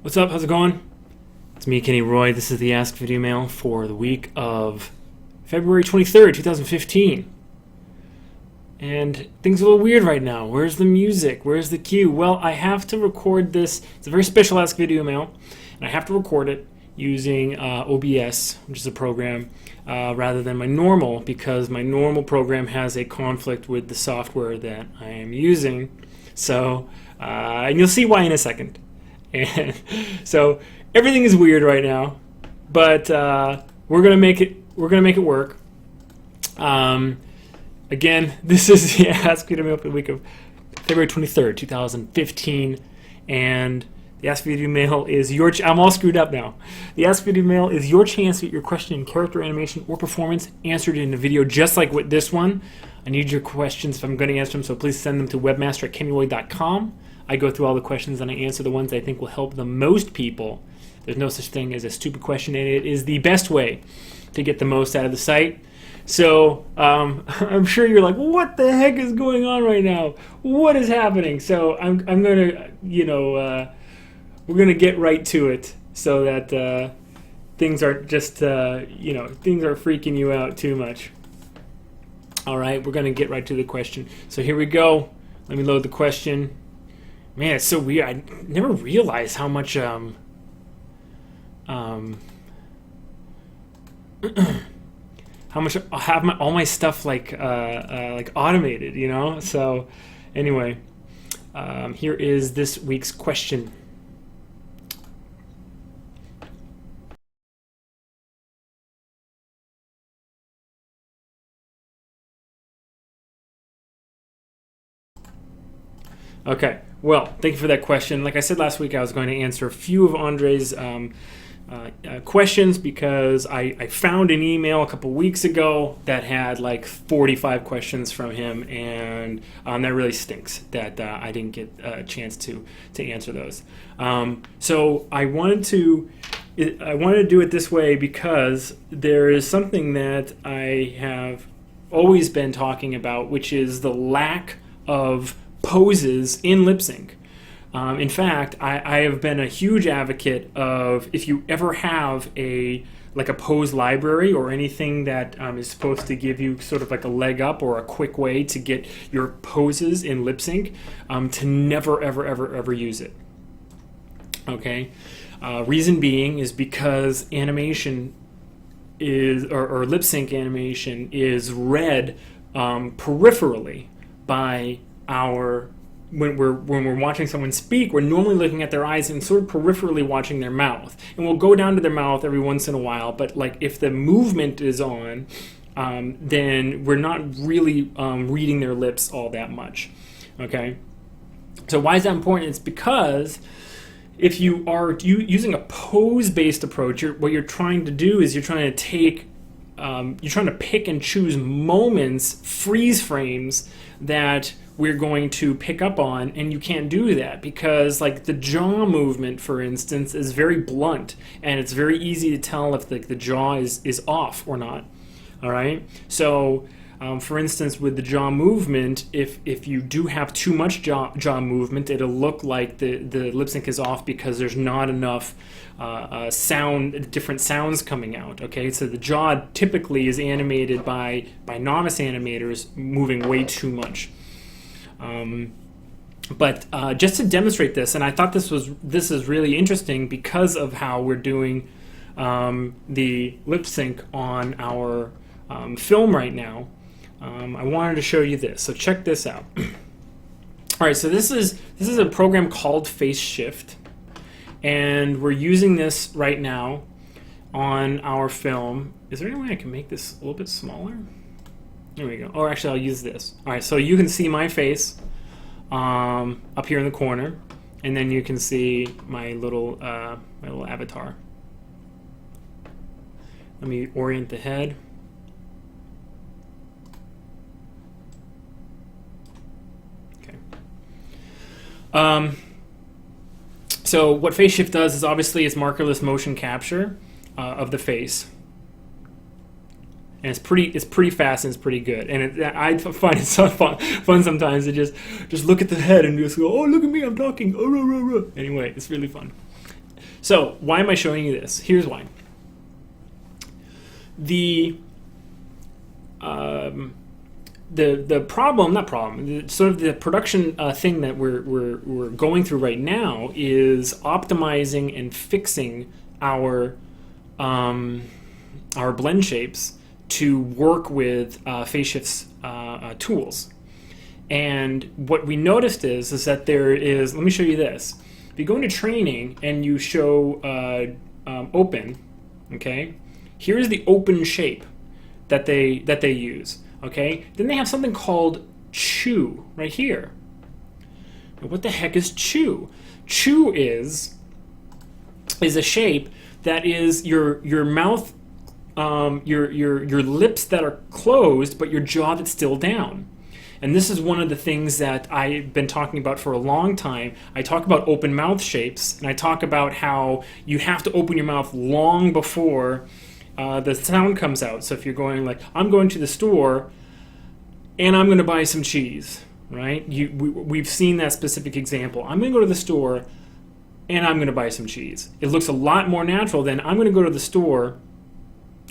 What's up? How's it going? It's me, Kenny Roy. This is the Ask Video Mail for the week of February 23rd, 2015. And things are a little weird right now. Where's the music? Where's the cue? Well, I have to record this. It's a very special Ask Video Mail, and I have to record it using OBS, which is a program, rather than my normal, because my normal program has a conflict with the software that I am using. So, and you'll see why in a second. And so everything is weird right now, but we're gonna make it. We're gonna make it work. Again, this is the Ask Video Mail for the week of February 23rd, 2015, and the Ask Video Mail is your. I'm all screwed up now. The Ask Video Mail is your chance to get your question in character, animation, or performance answered in a video, just like with this one. I need your questions if I'm going to answer them, so please send them to webmaster@kennyroy.com. I go through all the questions and I answer the ones I think will help the most people. There's no such thing as a stupid question, and it is the best way to get the most out of the site. So I'm sure you're like, what the heck is going on right now? What is happening? So I'm going to, we're going to get right to it so that things aren't just, things aren't freaking you out too much. All right, we're going to get right to the question. So here we go. Let me load the question. Man, it's so weird. I never realized how much how much I have all my stuff like automated, you know. So anyway, here is this week's question. Okay, well, thank you for that question. Like I said last week, I was going to answer a few of Andre's questions because I found an email a couple weeks ago that had like 45 questions from him, and that really stinks that I didn't get a chance to answer those. So I wanted to do it this way because there is something that I have always been talking about, which is the lack of poses in lip sync. In fact, I have been a huge advocate of, if you ever have a pose library or anything that is supposed to give you sort of like a leg up or a quick way to get your poses in lip sync, to never ever use it. Okay, reason being is because animation is or lip sync animation is read peripherally by when we're watching someone speak. We're normally looking at their eyes and sort of peripherally watching their mouth, and we'll go down to their mouth every once in a while, but like if the movement is on, then we're not really reading their lips all that much. Okay, so why is that important? It's because if you are using a pose-based approach, what you're trying to do is you're trying to pick and choose moments, freeze frames that we're going to pick up on, and you can't do that because, like, the jaw movement, for instance, is very blunt, and it's very easy to tell if the jaw is off or not. All right, so for instance, with the jaw movement, if you do have too much jaw movement, it'll look like the lip sync is off because there's not enough different sounds coming out. Okay, so the jaw typically is animated by novice animators moving way too much. But just to demonstrate this, and I thought this is really interesting because of how we're doing the lip sync on our film right now. I wanted to show you this, so check this out. All right, so this is a program called Face Shift, and we're using this right now on our film. Is there any way I can make this a little bit smaller? There we go. Or actually, I'll use this. All right, so you can see my face up here in the corner, and then you can see my little avatar. Let me orient the head. So what Face Shift does is obviously it's markerless motion capture of the face, and it's pretty fast and it's pretty good. And I find it so fun sometimes to just look at the head and just go, oh, look at me, I'm talking. Anyway, it's really fun. So why am I showing you this? Here's why. The problem, not problem, sort of the production thing that we're going through right now is optimizing and fixing our blend shapes to work with Phase Shift's tools. And what we noticed is that there is, let me show you this. If you go into training and you show open, okay, here's the open shape that they use, okay? Then they have something called chew right here. Now, what the heck is chew? Chew is a shape that is your mouth, your lips that are closed, but your jaw that's still down. And this is one of the things that I've been talking about for a long time. I talk about open mouth shapes, and I talk about how you have to open your mouth long before the sound comes out. So if you're going like, I'm going to the store and I'm going to buy some cheese, right? We've seen that specific example. I'm going to go to the store and I'm going to buy some cheese. It looks a lot more natural than I'm going to go to the store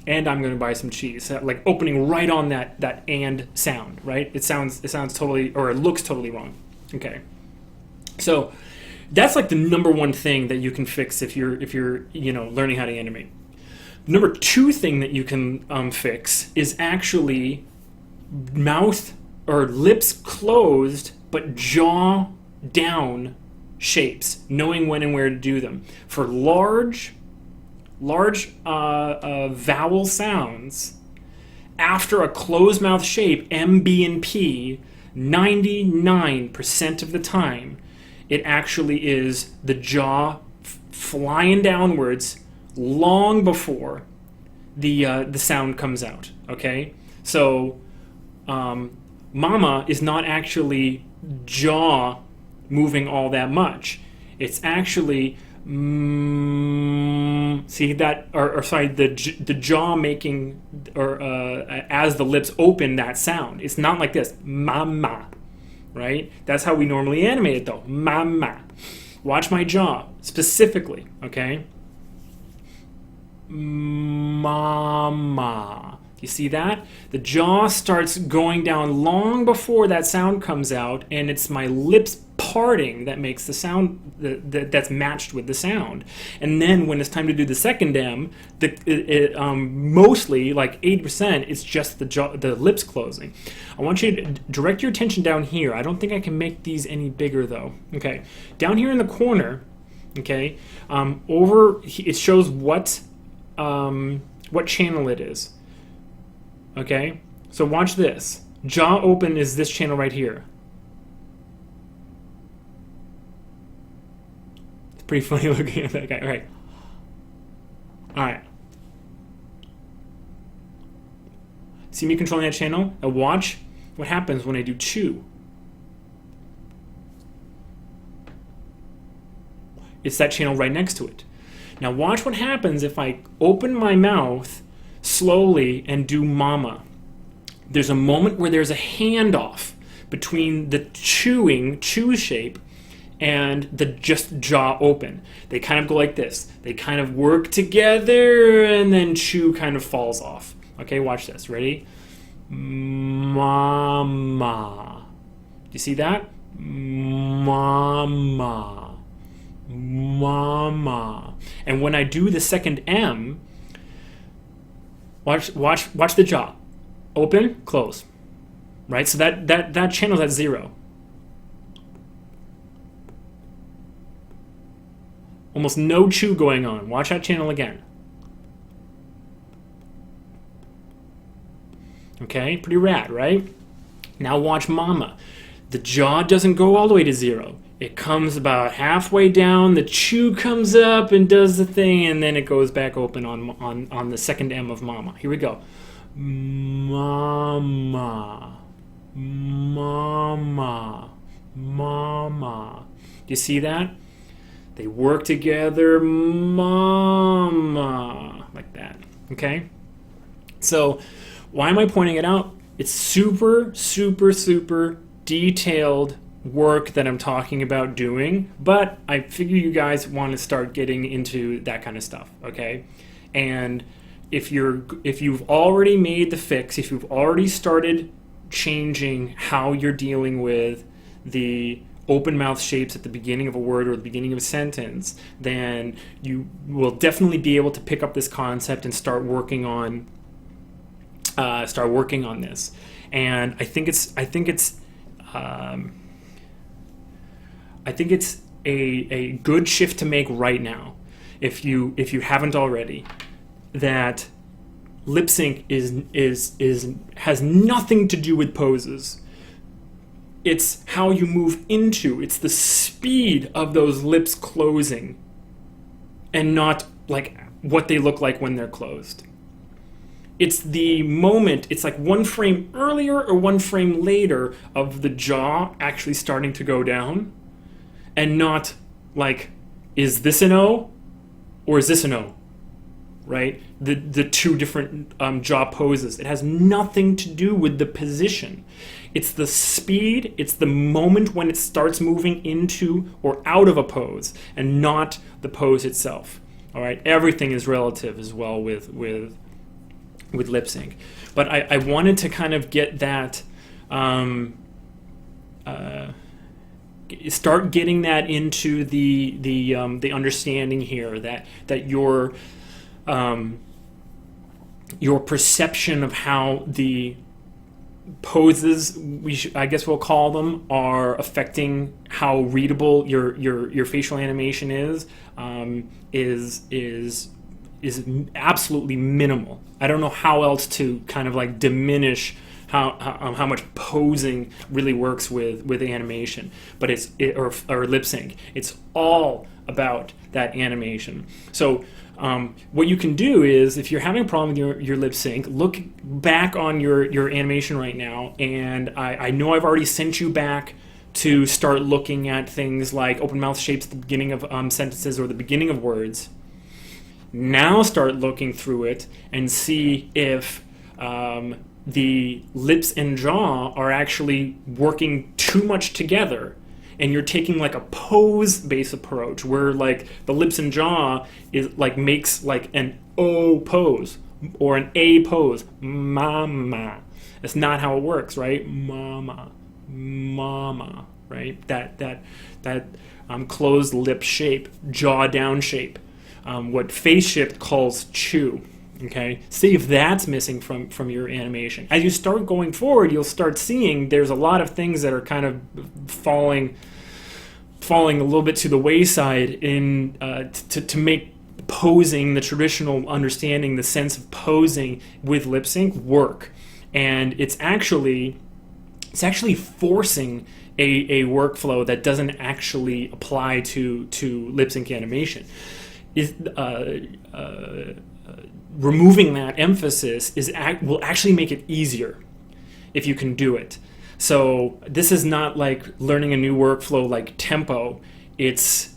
and I'm going to buy some cheese. Like opening right on that and sound, right? It sounds totally, or it looks totally wrong. Okay. So that's like the number one thing that you can fix if you're learning how to animate. Number two thing that you can fix is actually mouth or lips closed but jaw down shapes, knowing when and where to do them. For large vowel sounds, after a closed mouth shape, M, B, and P, 99% of the time, it actually is the jaw flying downwards long before the sound comes out. Okay, so mama is not actually jaw moving all that much. It's actually see that, or sorry, the jaw making, or as the lips open that sound. It's not like this, mama, right? That's how we normally animate it though, mama. Watch my jaw specifically, okay? Mama. You see that? The jaw starts going down long before that sound comes out, and it's my lips parting that makes the sound that's matched with the sound. And then when it's time to do the second M, mostly like 80%, it's just the lips closing. I want you to direct your attention down here. I don't think I can make these any bigger though. Okay, down here in the corner. Okay, it shows what channel it is. Okay, so watch this. Jaw open is this channel right here. It's pretty funny looking at that guy. All right. All right. See me controlling that channel? Now watch what happens when I do chew. It's that channel right next to it. Now watch what happens if I open my mouth slowly and do mama. There's a moment where there's a handoff between the chew shape and the just jaw open. They kind of go like this. They kind of work together and then chew kind of falls off. Okay, watch this. Ready? Mama. Do you see that? Mama. Mama. And when I do the second M, watch the jaw. Open, close. Right? So that channel's at 0. Almost no chew going on. Watch that channel again. Okay, pretty rad, right? Now watch mama. The jaw doesn't go all the way to 0. It comes about halfway down, the chew comes up and does the thing, and then it goes back open on the second M of mama. Here we go. Mama. Mama. Mama. Do you see that? They work together, mama, like that, okay? So why am I pointing it out? It's super, super, super detailed work that I'm talking about doing, but I figure you guys want to start getting into that kind of stuff, okay? And if you've already made the fix, if you've already started changing how you're dealing with the open mouth shapes at the beginning of a word or the beginning of a sentence, then you will definitely be able to pick up this concept and start working on this. And I think it's a good shift to make right now, if you haven't already, that lip sync has nothing to do with poses. It's how you move into, it's the speed of those lips closing, and not like what they look like when they're closed. It's the moment, it's like one frame earlier or one frame later of the jaw actually starting to go down, and not like, is this an O or is this an O? Right? The two different jaw poses. It has nothing to do with the position. It's the speed, it's the moment when it starts moving into or out of a pose, and not the pose itself. All right? Everything is relative as well with lip sync. But I wanted to kind of get that, start getting that into the understanding here, that your perception of how the poses, I guess we'll call them, are affecting how readable your facial animation is absolutely minimal. I don't know how else to kind of like diminish how much posing really works with animation, but or lip sync. It's all about that animation. So what you can do is, if you're having a problem with your lip sync, look back on your animation right now, and I know I've already sent you back to start looking at things like open mouth shapes at the beginning of sentences or the beginning of words. Now start looking through it and see if the lips and jaw are actually working too much together, and you're taking like a pose-based approach where like the lips and jaw is like makes like an O pose or an A pose. Mama. That's not how it works, right? Mama. Mama. Right? That closed lip shape, jaw down shape. What Face Shift calls chew. Okay, see if that's missing from your animation. As you start going forward, you'll start seeing there's a lot of things that are kind of falling a little bit to the wayside in to make posing, the traditional understanding, the sense of posing with lip sync work. And it's actually forcing a workflow that doesn't actually apply to lip sync animation. Removing that emphasis will actually make it easier if you can do it. So this is not like learning a new workflow like tempo. It's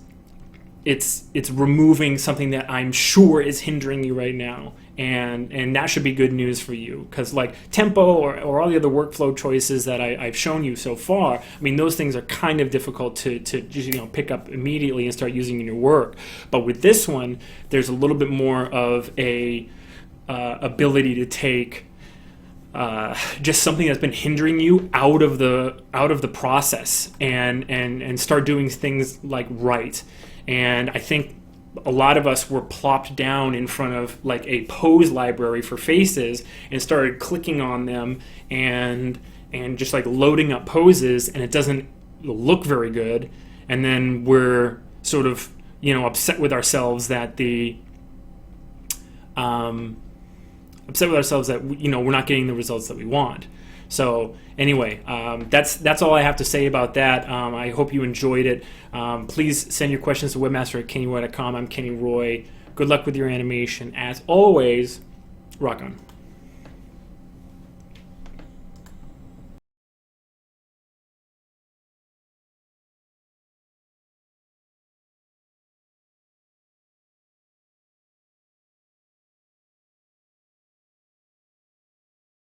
removing something that I'm sure is hindering you right now, and that should be good news for you, because like tempo or all the other workflow choices that I've shown you so far, I mean, those things are kind of difficult to just, pick up immediately and start using in your work. But with this one, there's a little bit more of a ability to take just something that's been hindering you out of the process and start doing things like right. And I think a lot of us were plopped down in front of like a pose library for faces and started clicking on them and just like loading up poses, and it doesn't look very good. And then we're sort of upset with ourselves that we're not getting the results that we want. So anyway, that's all I have to say about that. I hope you enjoyed it. Please send your questions to webmaster@kennyroy.com. I'm Kenny Roy. Good luck with your animation. As always, rock on.